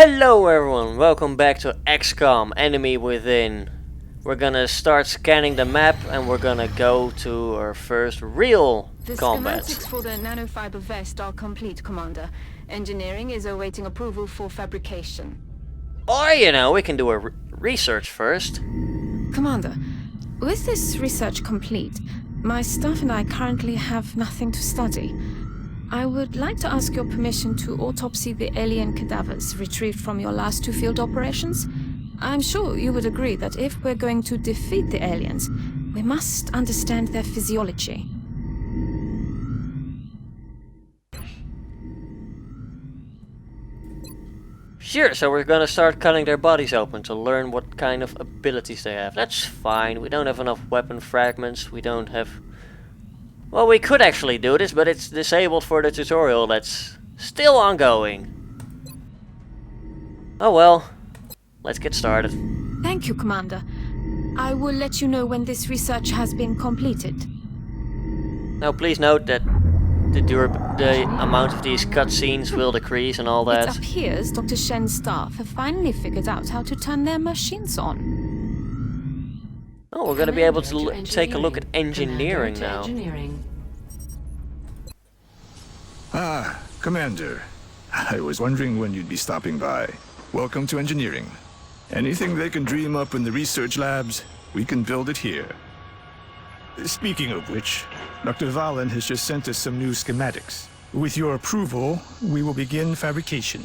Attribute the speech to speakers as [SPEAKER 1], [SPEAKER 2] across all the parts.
[SPEAKER 1] Hello everyone, welcome back to Xcom, Enemy Within. We're gonna start scanning the map and we're gonna go to our first real combat.
[SPEAKER 2] The schematics for the nanofiber vest are complete, Commander. Engineering is awaiting approval for fabrication.
[SPEAKER 1] Or, you know, we can do a research first.
[SPEAKER 2] Commander, with this research complete, my staff and I currently have nothing to study. I would like to ask your permission to autopsy the alien cadavers retrieved from your last two field operations. I'm sure you would agree that if we're going to defeat the aliens, we must understand their physiology.
[SPEAKER 1] Sure, so we're gonna start cutting their bodies open to learn what kind of abilities they have. That's fine, we don't have enough weapon fragments, we don't have... Well, we could actually do this, but it's disabled for the tutorial that's still ongoing. Oh well, let's get started.
[SPEAKER 2] Thank you, Commander. I will let you know when this research has been completed.
[SPEAKER 1] Now please note that the amount of these cutscenes will decrease and all that.
[SPEAKER 2] It appears Dr. Shen's staff have finally figured out how to turn their machines on.
[SPEAKER 1] Oh, we're going to be able to take a look at engineering now.
[SPEAKER 3] Ah, Commander. I was wondering when you'd be stopping by. Welcome to engineering. Anything they can dream up in the research labs, we can build it here. Speaking of which, Dr. Valen has just sent us some new schematics. With your approval, we will begin fabrication.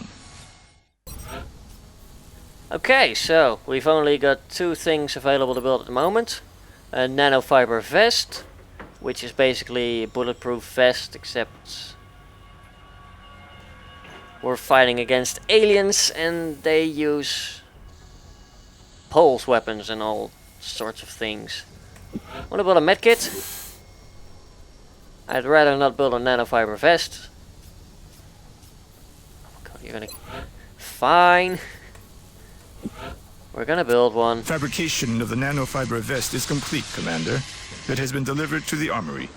[SPEAKER 1] Okay, so we've only got two things available to build at the moment. A nanofiber vest, which is basically a bulletproof vest, except we're fighting against aliens and they use pulse weapons and all sorts of things. Want to build a medkit? I'd rather not build a nanofiber vest. Oh god, you're gonna... Fine. We're gonna build one.
[SPEAKER 3] Fabrication of the nanofiber vest is complete, Commander. It has been delivered to the armory.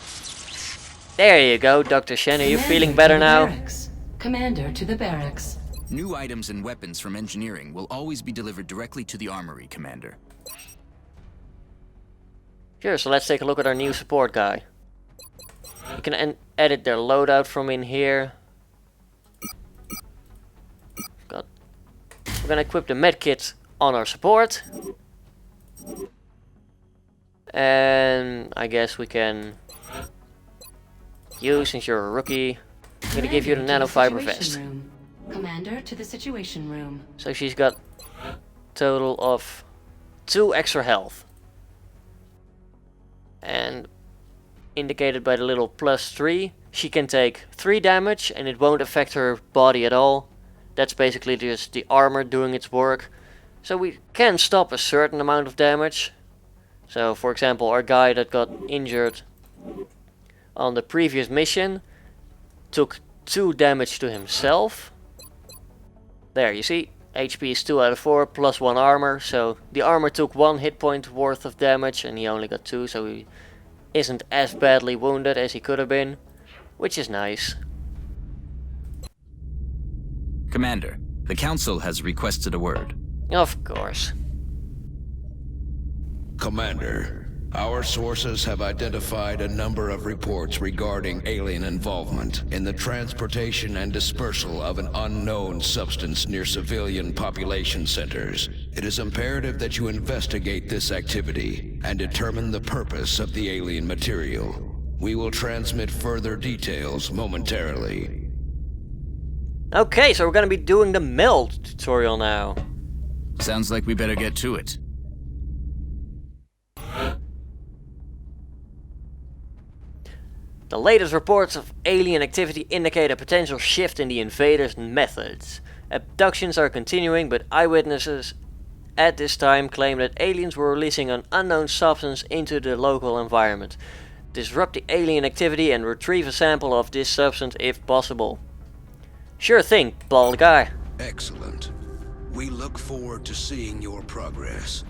[SPEAKER 1] There you go, Dr. Shen. Are you feeling better now?
[SPEAKER 4] Barracks. Commander to the barracks.
[SPEAKER 5] New items and weapons from engineering will always be delivered directly to the armory, Commander.
[SPEAKER 1] Sure, so let's take a look at our new support guy. You can edit their loadout from in here. We're gonna equip the medkit on our support. And I guess we can use, since you're a rookie, I'm gonna give you the nanofiber vest.
[SPEAKER 4] Commander to the situation room.
[SPEAKER 1] So she's got a total of 2 extra health. And indicated by the little +3, she can take 3 damage and it won't affect her body at all. That's basically just the armor doing its work. So we can stop a certain amount of damage. So for example, our guy that got injured on the previous mission took 2 damage to himself. There, you see, HP is 2 out of 4 plus 1 armor. So the armor took 1 hit point worth of damage and he only got 2. So he isn't as badly wounded as he could have been, which is nice.
[SPEAKER 5] Commander, the Council has requested a word.
[SPEAKER 1] Of course.
[SPEAKER 6] Commander, our sources have identified a number of reports regarding alien involvement in the transportation and dispersal of an unknown substance near civilian population centers. It is imperative that you investigate this activity and determine the purpose of the alien material. We will transmit further details momentarily.
[SPEAKER 1] Okay, so we're gonna be doing the Meld tutorial now.
[SPEAKER 5] Sounds like we better get to it.
[SPEAKER 1] The latest reports of alien activity indicate a potential shift in the invaders' methods. Abductions are continuing, but eyewitnesses at this time claim that aliens were releasing an unknown substance into the local environment. Disrupt the alien activity and retrieve a sample of this substance if possible. Sure thing, bald guy.
[SPEAKER 6] Excellent. We look forward to seeing your progress.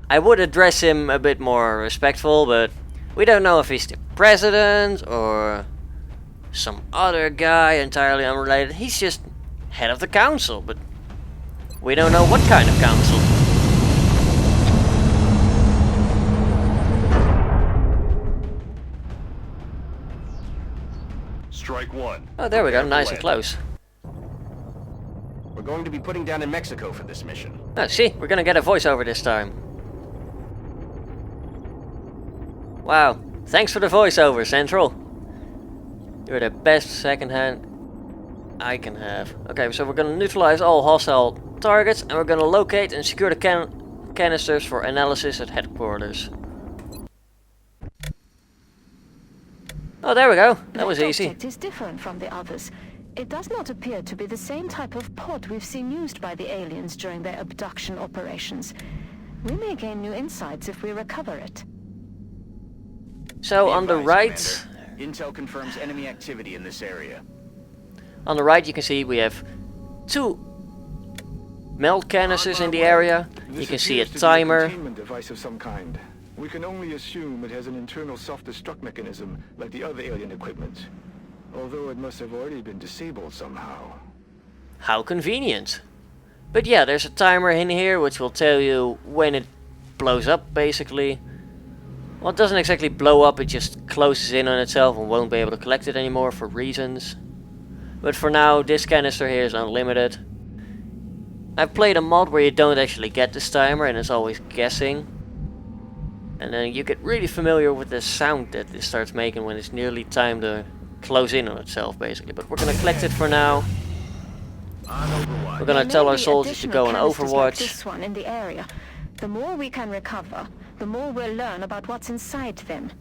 [SPEAKER 1] I would address him a bit more respectful, but we don't know if he's the president or some other guy entirely unrelated. He's just head of the council, but We don't know what kind of council.
[SPEAKER 7] Strike one.
[SPEAKER 1] Oh, there we go,
[SPEAKER 7] Prepare for
[SPEAKER 1] nice and
[SPEAKER 7] landing.
[SPEAKER 1] close.
[SPEAKER 7] We're going to be putting down in Mexico for this mission.
[SPEAKER 1] Oh, see, we're gonna get a voiceover this time. Wow, thanks for the voiceover, Central. You're the best second hand I can have. Okay, so we're gonna neutralize all hostile targets and we're gonna locate and secure the canisters for analysis at headquarters. Oh, there we go. That was easy.
[SPEAKER 8] The object is different from the others. It does not appear to be the same type of pod we've seen used by the aliens during their abduction operations. We may gain new insights if we recover it.
[SPEAKER 1] So on the right,
[SPEAKER 7] Intel confirms enemy activity in this area.
[SPEAKER 1] on the right you can see we have 2 meld canisters in the area. You can see a timer.
[SPEAKER 3] Containment device of some kind. We can only assume it has an internal self-destruct mechanism like the other alien equipment. Although it must have already been disabled somehow.
[SPEAKER 1] How convenient. But yeah, there's a timer in here which will tell you when it blows up basically. Well, it doesn't exactly blow up, it just closes in on itself and won't be able to collect it anymore for reasons. But for now, this canister here is unlimited. I've played a mod where you don't actually get this timer and it's always guessing. And then you get really familiar with the sound that it starts making when it's nearly time to close in on itself basically. But we're gonna collect it for now. We're gonna tell our soldiers to go on Overwatch.
[SPEAKER 8] This one in the area. The more we can recover, the more we'll learn about what's inside them.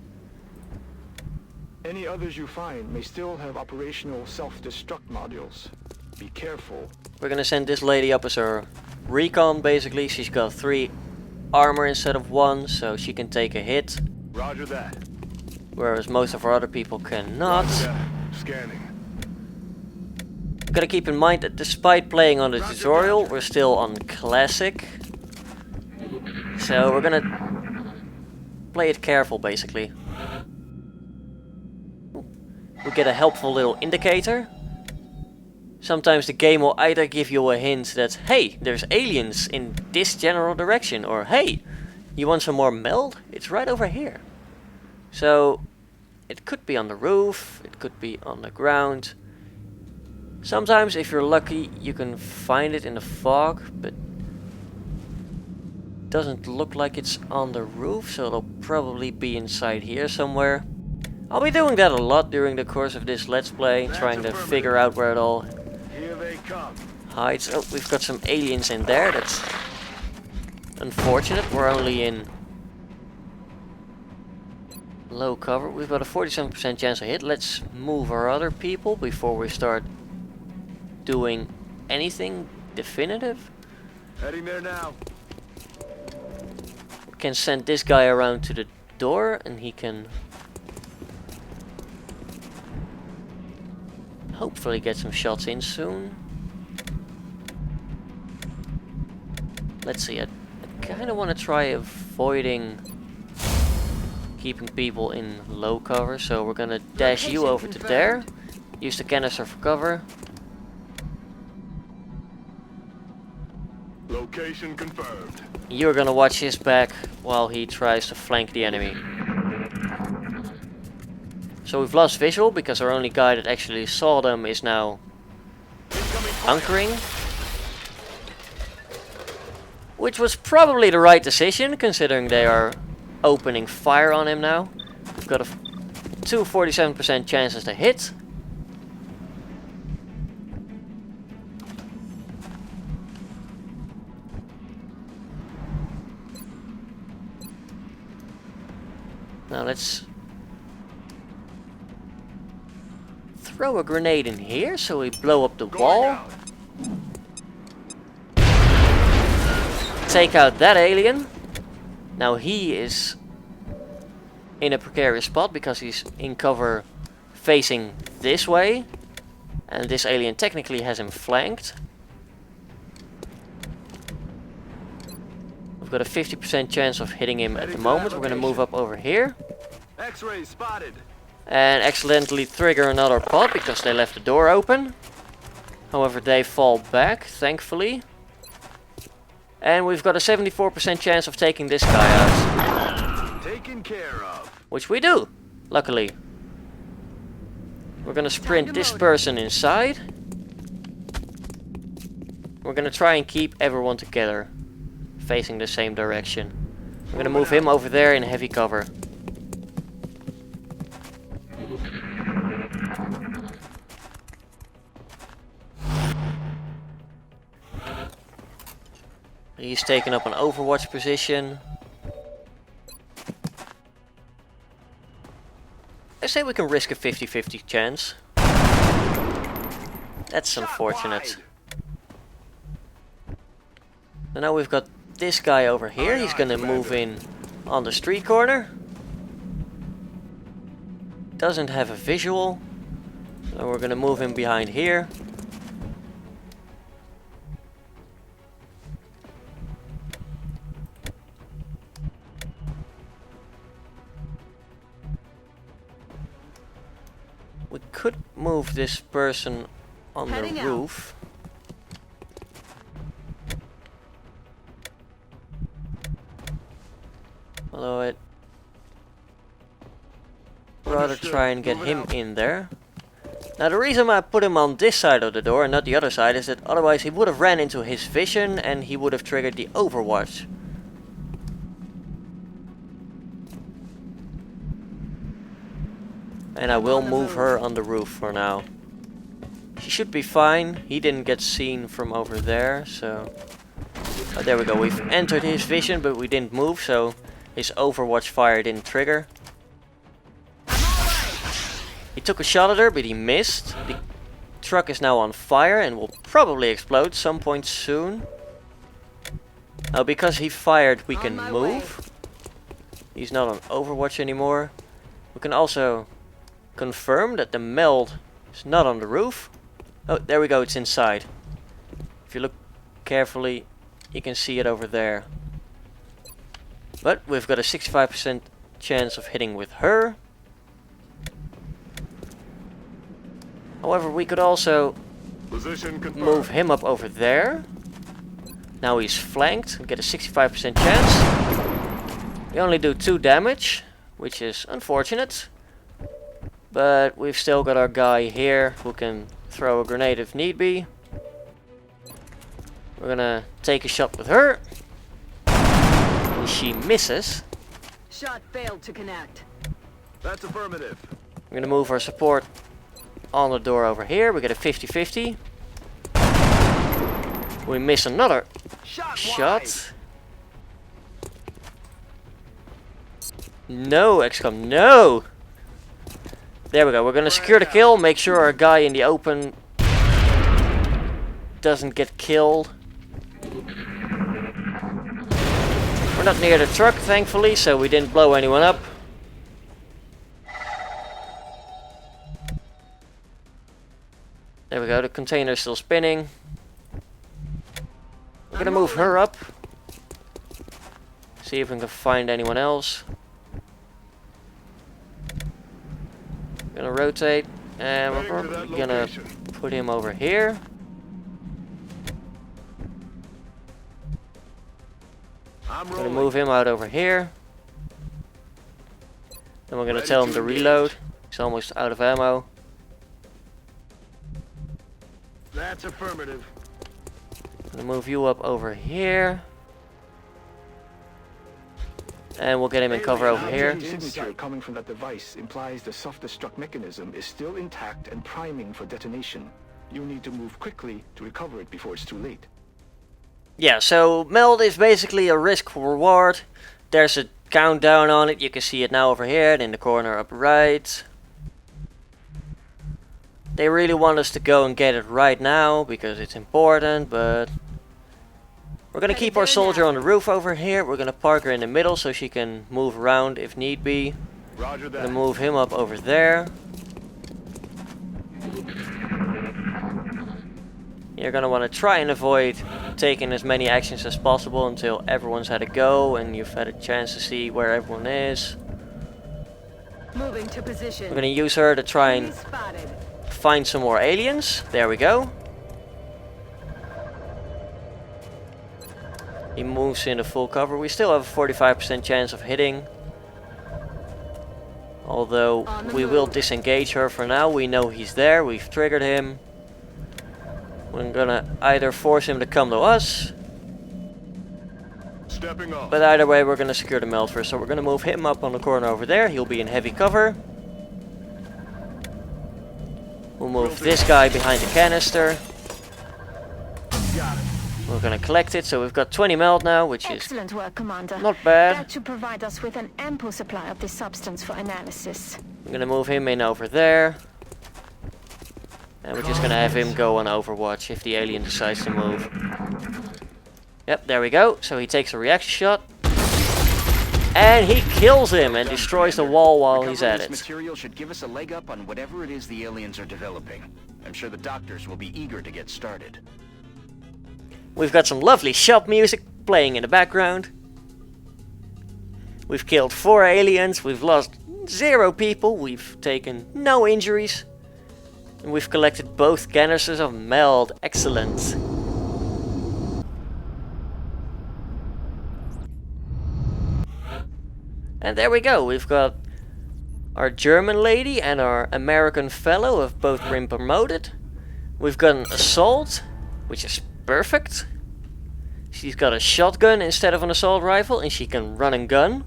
[SPEAKER 3] Any others you find may still have operational self-destruct modules. Be careful.
[SPEAKER 1] We're gonna send this lady up as our recon basically. She's got 3 armor instead of 1, so she can take a hit.
[SPEAKER 7] Roger that.
[SPEAKER 1] Whereas most of our other people cannot.
[SPEAKER 7] Scanning.
[SPEAKER 1] Gotta keep in mind that despite playing on the tutorial, we're still on classic. So we're gonna play it careful basically. We get a helpful little indicator. Sometimes the game will either give you a hint that, hey, there's aliens in this general direction, or hey, you want some more meld? It's right over here. So it could be on the roof, it could be on the ground. Sometimes if you're lucky you can find it in the fog, but it doesn't look like it's on the roof, so it'll probably be inside here somewhere. I'll be doing that a lot during the course of this Let's Play, trying to figure out where it all
[SPEAKER 7] Here they come.
[SPEAKER 1] hides. Oh, we've got some aliens in there, that's unfortunate. We're only in low cover. We've got a 47% chance of hit. Let's move our other people before we start doing anything definitive.
[SPEAKER 7] Heading there now.
[SPEAKER 1] We can send this guy around to the door and he can hopefully get some shots in soon. Let's see, I kind of want to try avoiding keeping people in low cover, so we're gonna dash you over to there. Use the canister for cover.
[SPEAKER 7] Location confirmed.
[SPEAKER 1] You're gonna watch his back while he tries to flank the enemy. So we've lost visual because our only guy that actually saw them is now hunkering. Which was probably the right decision considering they are opening fire on him now. We've got a 47% chances to hit. Now let's throw a grenade in here so we blow up the wall. Take out that alien. Now he is in a precarious spot because he's in cover facing this way. And this alien technically has him flanked. We've got a 50% chance of hitting him at the moment. We're going to move up over here.
[SPEAKER 7] X-ray spotted.
[SPEAKER 1] And accidentally trigger another pod because they left the door open. However, they fall back, thankfully. And we've got a 74% chance of taking this guy out.
[SPEAKER 3] Taken care of.
[SPEAKER 1] Which we do, luckily. We're gonna sprint this person inside. We're gonna try and keep everyone together, facing the same direction. We're gonna move him over there in heavy cover. He's taken up an overwatch position. I say we can risk a 50-50 chance. That's unfortunate. So now we've got this guy over here. He's gonna move in on the street corner. Doesn't have a visual. So we're gonna move him behind here. We could move this person on the roof. Although I'd rather try and get him in there. Now the reason I put him on this side of the door and not the other side is that otherwise he would have ran into his vision and he would have triggered the overwatch. And I will move her on the roof for now. She should be fine. He didn't get seen from over there, so... Oh, there we go. We've entered his vision, but we didn't move, so his overwatch fire didn't trigger. He took a shot at her, but he missed. The truck is now on fire and will probably explode some point soon. Now, because he fired, we can move. He's not on overwatch anymore. We can also confirm that the Meld is not on the roof. Oh, there we go, it's inside. If you look carefully, you can see it over there. But we've got a 65% chance of hitting with her. However, we could also move him up over there. Now he's flanked, we get a 65% chance. We only do 2 damage, which is unfortunate. But we've still got our guy here who can throw a grenade if need be. We're gonna take a shot with her. And she misses.
[SPEAKER 9] Shot failed to connect.
[SPEAKER 3] That's affirmative.
[SPEAKER 1] We're gonna move our support on the door over here. We get a 50-50. We miss another shot. No, Xcom, no! There we go, we're gonna secure the kill, make sure our guy in the open doesn't get killed. We're not near the truck, thankfully, so we didn't blow anyone up. There we go, the container's still spinning. We're gonna move her up. See if we can find anyone else. Gonna rotate, and we're probably gonna put him over here. Gonna move him out over here. Then we're gonna tell him to reload. He's almost out of ammo.
[SPEAKER 3] That's affirmative.
[SPEAKER 1] Gonna move you up over here. And we'll get him in cover over here.
[SPEAKER 10] The signature coming from that device implies the self-destruct mechanism is still intact and priming for detonation. You need to move quickly to recover it before it's too late.
[SPEAKER 1] Yeah, so Meld is basically a risk reward. There's a countdown on it. You can see it now over here in the corner up right. They really want us to go and get it right now because it's important, but we're gonna keep our soldier on the roof over here. We're gonna park her in the middle so she can move around if need be.
[SPEAKER 3] Roger that.
[SPEAKER 1] Gonna move him up over there. You're gonna want to try and avoid taking as many actions as possible until everyone's had a go and you've had a chance to see where everyone is.
[SPEAKER 9] Moving to position.
[SPEAKER 1] We're gonna use her to try and
[SPEAKER 9] Spotted.
[SPEAKER 1] find some more aliens. There we go. He moves into full cover. We still have a 45% chance of hitting. Although we will disengage her for now. We know he's there. We've triggered him. We're gonna either force him to come to us.
[SPEAKER 3] Stepping off.
[SPEAKER 1] But either way, we're gonna secure the meld first. So we're gonna move him up on the corner over there. He'll be in heavy cover. We'll move this guy behind the canister.
[SPEAKER 3] Got it.
[SPEAKER 1] We're gonna collect it. So we've got 20 meld now, which is
[SPEAKER 8] Excellent work, Commander.
[SPEAKER 1] not bad.
[SPEAKER 8] That should provide us with an ample supply of this substance for analysis.
[SPEAKER 1] I'm gonna move him in over there. And we're just gonna have him go on Overwatch if the alien decides to move. Yep, there we go. So he takes a reaction shot. And he kills him and destroys the wall while he's at
[SPEAKER 11] This
[SPEAKER 1] it.
[SPEAKER 11] material should give us a leg up on whatever it is the aliens are developing. I'm sure the doctors will be eager to get started.
[SPEAKER 1] We've got some lovely shop music playing in the background. We've killed 4 aliens, we've lost 0 people, we've taken no injuries. And we've collected both canisters of Meld. Excellent. And there we go, we've got our German lady and our American fellow have both been promoted. We've got an assault, which is perfect. She's got a shotgun instead of an assault rifle, and she can run and gun,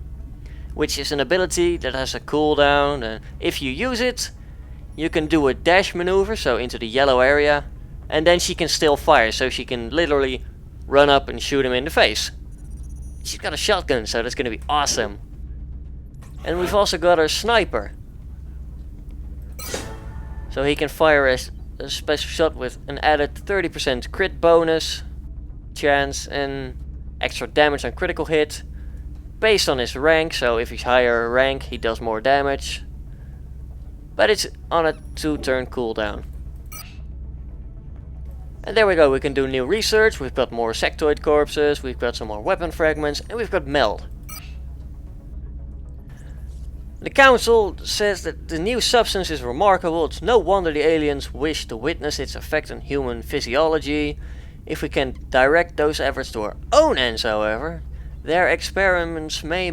[SPEAKER 1] which is an ability that has a cooldown, and if you use it, you can do a dash maneuver, so into the yellow area, and then she can still fire, so she can literally run up and shoot him in the face. She's got a shotgun, so that's gonna be awesome. And we've also got our sniper. So he can fire a special shot with an added 30% crit bonus chance and extra damage on critical hit based on his rank. So if he's higher rank, he does more damage. But it's on a 2-turn cooldown. And there we go, we can do new research. We've got more sectoid corpses, we've got some more weapon fragments, and we've got Meld. The Council says that the new substance is remarkable. It's no wonder the aliens wish to witness its effect on human physiology. If we can direct those efforts to our own ends, however, their experiments may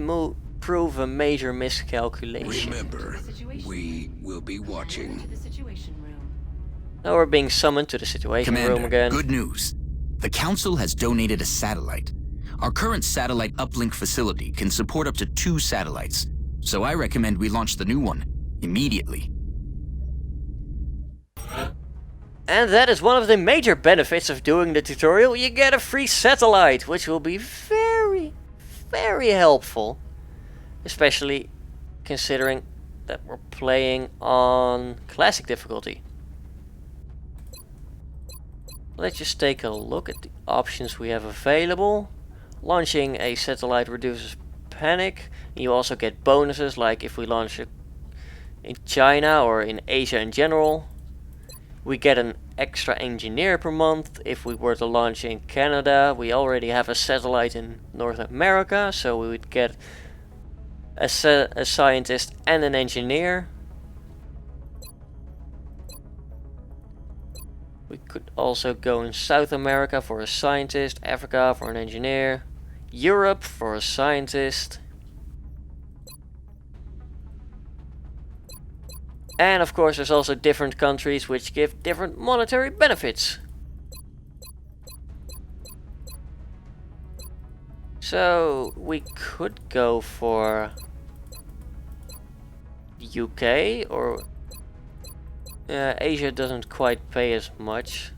[SPEAKER 1] prove a major miscalculation.
[SPEAKER 6] Remember, we will be watching.
[SPEAKER 4] To the situation room.
[SPEAKER 1] Now we're being summoned to the situation
[SPEAKER 5] Commander,
[SPEAKER 1] room again.
[SPEAKER 5] good news. The Council has donated a satellite. Our current satellite uplink facility can support up to 2 satellites, so I recommend we launch the new one immediately.
[SPEAKER 1] And that is one of the major benefits of doing the tutorial. You get a free satellite, which will be very, very helpful. Especially considering that we're playing on classic difficulty. Let's just take a look at the options we have available. Launching a satellite reduces panic. You also get bonuses, like if we launch it in China or in Asia in general. We get an extra engineer per month. If we were to launch in Canada, we already have a satellite in North America, so we would get a scientist and an engineer. We could also go in South America for a scientist, Africa for an engineer, Europe for a scientist. And of course there's also different countries which give different monetary benefits. So we could go for the UK, or Asia doesn't quite pay as much.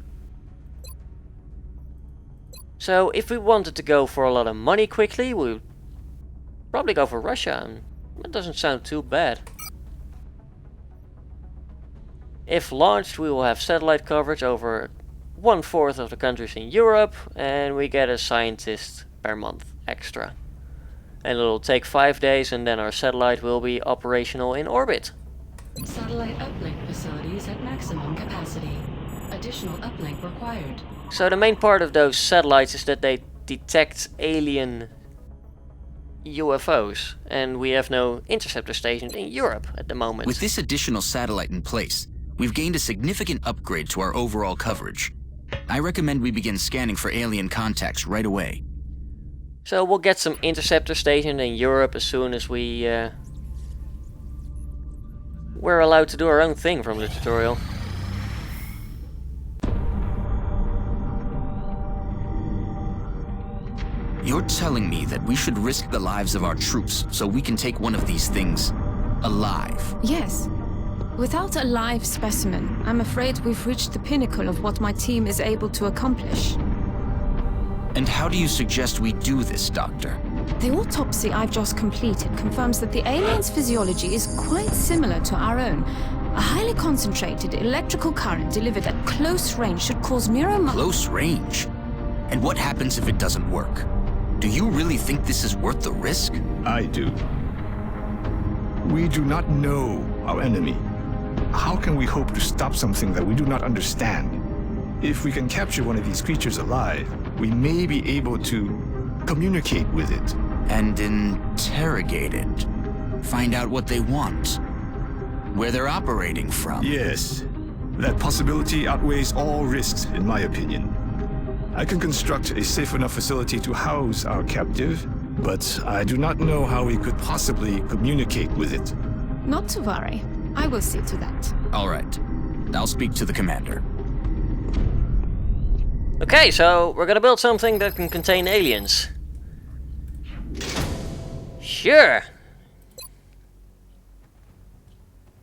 [SPEAKER 1] So if we wanted to go for a lot of money quickly, we would probably go for Russia, and that doesn't sound too bad. If launched, we will have satellite coverage over 1/4 of the countries in Europe, and we get a scientist per month extra. And it'll take 5 days, and then our satellite will be operational in orbit.
[SPEAKER 4] Satellite uplink facilities at maximum capacity. Additional uplink required.
[SPEAKER 1] So the main part of those satellites is that they detect alien UFOs, and we have no interceptor stations in Europe at the moment.
[SPEAKER 5] With this additional satellite in place, we've gained a significant upgrade to our overall coverage. I recommend we begin scanning for alien contacts right away.
[SPEAKER 1] So we'll get some interceptor stationed in Europe as soon as we're allowed to do our own thing from the tutorial.
[SPEAKER 5] You're telling me that we should risk the lives of our troops so we can take one of these things alive?
[SPEAKER 2] Yes. Without a live specimen, I'm afraid we've reached the pinnacle of what my team is able to accomplish.
[SPEAKER 5] And how do you suggest we do this, Doctor?
[SPEAKER 2] The autopsy I've just completed confirms that the alien's physiology is quite similar to our own. A highly concentrated electrical current delivered at close range should cause
[SPEAKER 5] Close range? And what happens if it doesn't work? Do you really think this is worth the risk?
[SPEAKER 3] I do. We do not know our enemy. How can we hope to stop something that we do not understand? If we can capture one of these creatures alive, we may be able to communicate with it.
[SPEAKER 5] And interrogate it. Find out what they want. Where they're operating from.
[SPEAKER 3] Yes. That possibility outweighs all risks, in my opinion. I can construct a safe enough facility to house our captive, but I do not know how we could possibly communicate with it.
[SPEAKER 2] Not to worry. I will see to that.
[SPEAKER 5] All right. I'll speak to the commander.
[SPEAKER 1] Okay, so we're gonna build something that can contain aliens. Sure.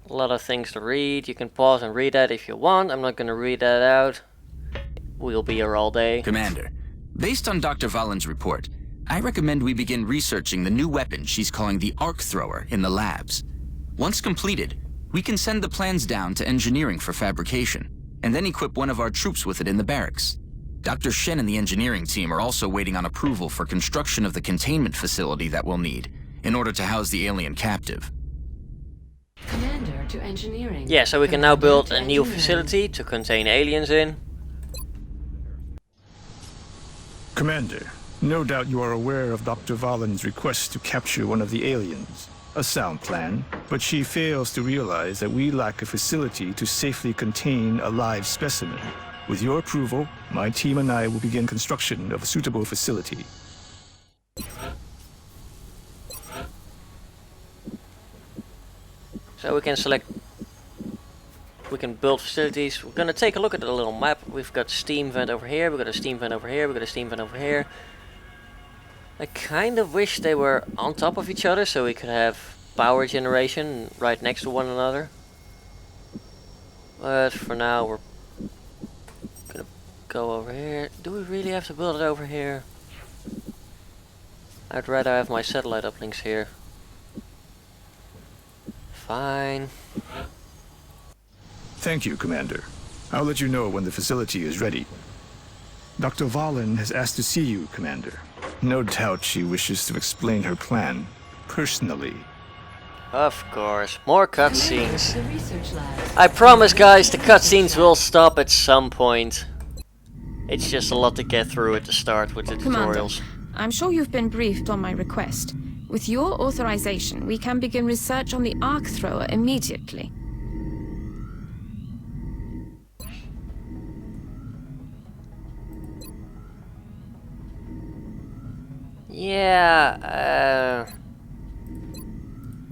[SPEAKER 1] A lot of things to read. You can pause and read that if you want. I'm not gonna read that out. We'll be here all day.
[SPEAKER 5] Commander, based on Dr. Valen's report, I recommend we begin researching the new weapon she's calling the Arc Thrower in the labs. Once completed, we can send the plans down to engineering for fabrication, and then equip one of our troops with it in the barracks. Dr. Shen and the engineering team are also waiting on approval for construction of the containment facility that we'll need in order to house the alien captive.
[SPEAKER 4] Commander to engineering.
[SPEAKER 1] Yeah, so we can now build a new facility to contain aliens in.
[SPEAKER 3] Commander, no doubt you are aware of Dr. Valen's request to capture one of the aliens. A sound plan, but she fails to realize that we lack a facility to safely contain a live specimen. With your approval, my team and I will begin construction of a suitable facility.
[SPEAKER 1] So we can select, we can build facilities. We're gonna take a look at the little map. We've got steam vent over here, we've got a steam vent over here, we've got a steam vent over here. I kind of wish they were on top of each other so we could have power generation right next to one another. But for now we're gonna go over here. Do we really have to build it over here? I'd rather have my satellite uplinks here. Fine.
[SPEAKER 3] Thank you, Commander. I'll let you know when the facility is ready. Dr. Valen has asked to see you, Commander. No doubt she wishes to explain her plan, personally.
[SPEAKER 1] Of course, more cutscenes.
[SPEAKER 4] The research lab.
[SPEAKER 1] I promise guys, the cutscenes will stop at some point. It's just a lot to get through at the start with the
[SPEAKER 2] Commander,
[SPEAKER 1] tutorials.
[SPEAKER 2] I'm sure you've been briefed on my request. With your authorization, we can begin research on the Arc Thrower immediately.
[SPEAKER 1] Yeah,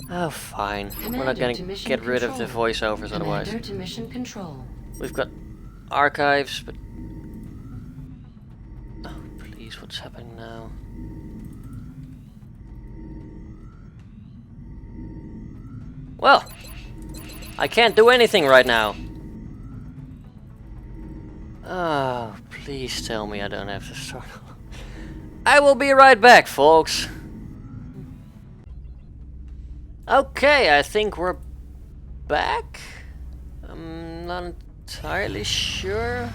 [SPEAKER 1] oh fine. We're not
[SPEAKER 4] Commander
[SPEAKER 1] gonna
[SPEAKER 4] to mission
[SPEAKER 1] get rid of the
[SPEAKER 4] control.
[SPEAKER 1] voiceovers otherwise.
[SPEAKER 4] Commander to mission control.
[SPEAKER 1] We've got archives, but... Oh, please, what's happening now? Well, I can't do anything right now. Oh, please tell me I don't have to start. I will be right back, folks. Okay, I think we're back. I'm not entirely sure.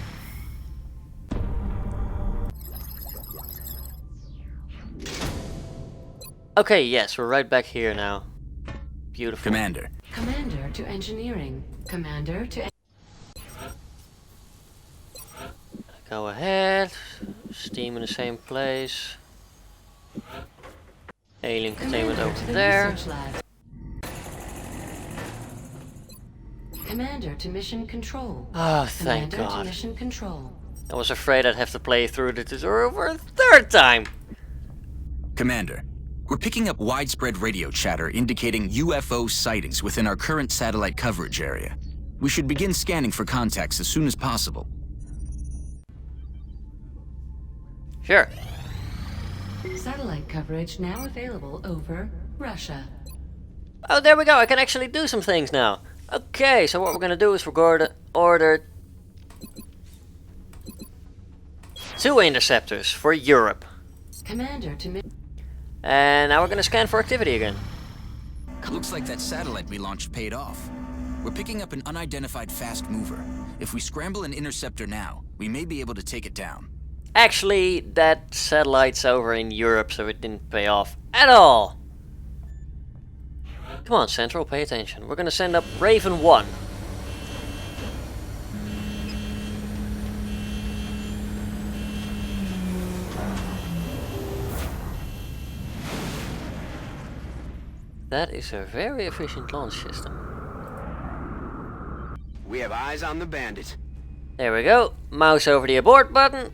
[SPEAKER 1] Okay, yes, we're right back here now. Beautiful.
[SPEAKER 5] Commander.
[SPEAKER 4] Commander to engineering. Commander to...
[SPEAKER 1] Go ahead. Steam in the same place. Alien containment
[SPEAKER 4] Commander to
[SPEAKER 1] over
[SPEAKER 4] the
[SPEAKER 1] there.
[SPEAKER 4] research lab. Commander to mission control.
[SPEAKER 1] Oh, thank
[SPEAKER 4] Commander to
[SPEAKER 1] God.
[SPEAKER 4] mission control.
[SPEAKER 1] I was afraid I'd have to play through the tutorial for a third time.
[SPEAKER 5] Commander, we're picking up widespread radio chatter indicating UFO sightings within our current satellite coverage area. We should begin scanning for contacts as soon as possible.
[SPEAKER 1] Sure.
[SPEAKER 4] Satellite coverage now available over Russia.
[SPEAKER 1] Oh, there we go. I can actually do some things now. Okay, so what we're gonna do is we're going to order 2 interceptors for Europe.
[SPEAKER 4] Commander to
[SPEAKER 1] And now we're gonna scan for activity again.
[SPEAKER 5] Looks like that satellite we launched paid off. We're picking up an unidentified fast mover. If we scramble an interceptor now, we may be able to take it down.
[SPEAKER 1] Actually, that satellite's over in Europe, so it didn't pay off at all. Come on, Central, pay attention. We're gonna send up Raven 1. That is a very efficient launch system.
[SPEAKER 7] We have eyes on the bandit.
[SPEAKER 1] There we go. Mouse over the abort button.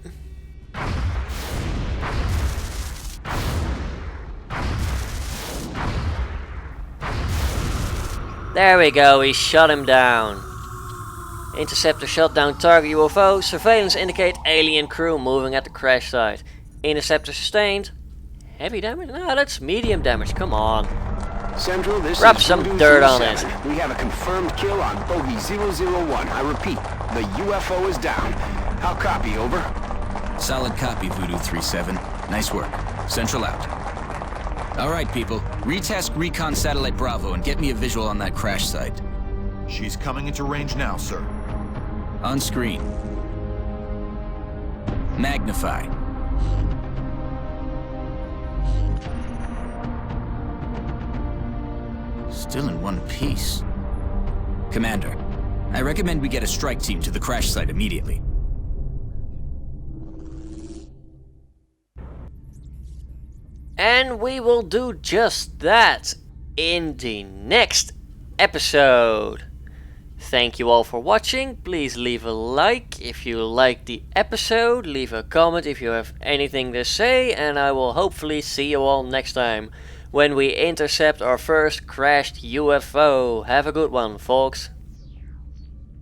[SPEAKER 1] There we go, we shot him down. Interceptor shot down target UFO. Surveillance indicate alien crew moving at the crash site. Interceptor sustained. Heavy damage? No, that's medium damage, come on.
[SPEAKER 7] Central, this
[SPEAKER 1] Rub
[SPEAKER 7] is
[SPEAKER 1] some
[SPEAKER 7] Voodoo
[SPEAKER 1] dirt on
[SPEAKER 7] 07.
[SPEAKER 1] it.
[SPEAKER 7] We have a confirmed kill on bogey 001. I repeat, the UFO is down. I'll copy, over.
[SPEAKER 5] Solid copy, Voodoo 37. Nice work. Central out. Alright, people. Retask Recon Satellite Bravo and get me a visual on that crash site.
[SPEAKER 12] She's coming into range now, sir.
[SPEAKER 5] On screen. Magnify. Still in one piece. Commander, I recommend we get a strike team to the crash site immediately.
[SPEAKER 1] And we will do just that in the next episode. Thank you all for watching. Please leave a like if you liked the episode. Leave a comment if you have anything to say. And I will hopefully see you all next time when we intercept our first crashed UFO. Have a good one, folks.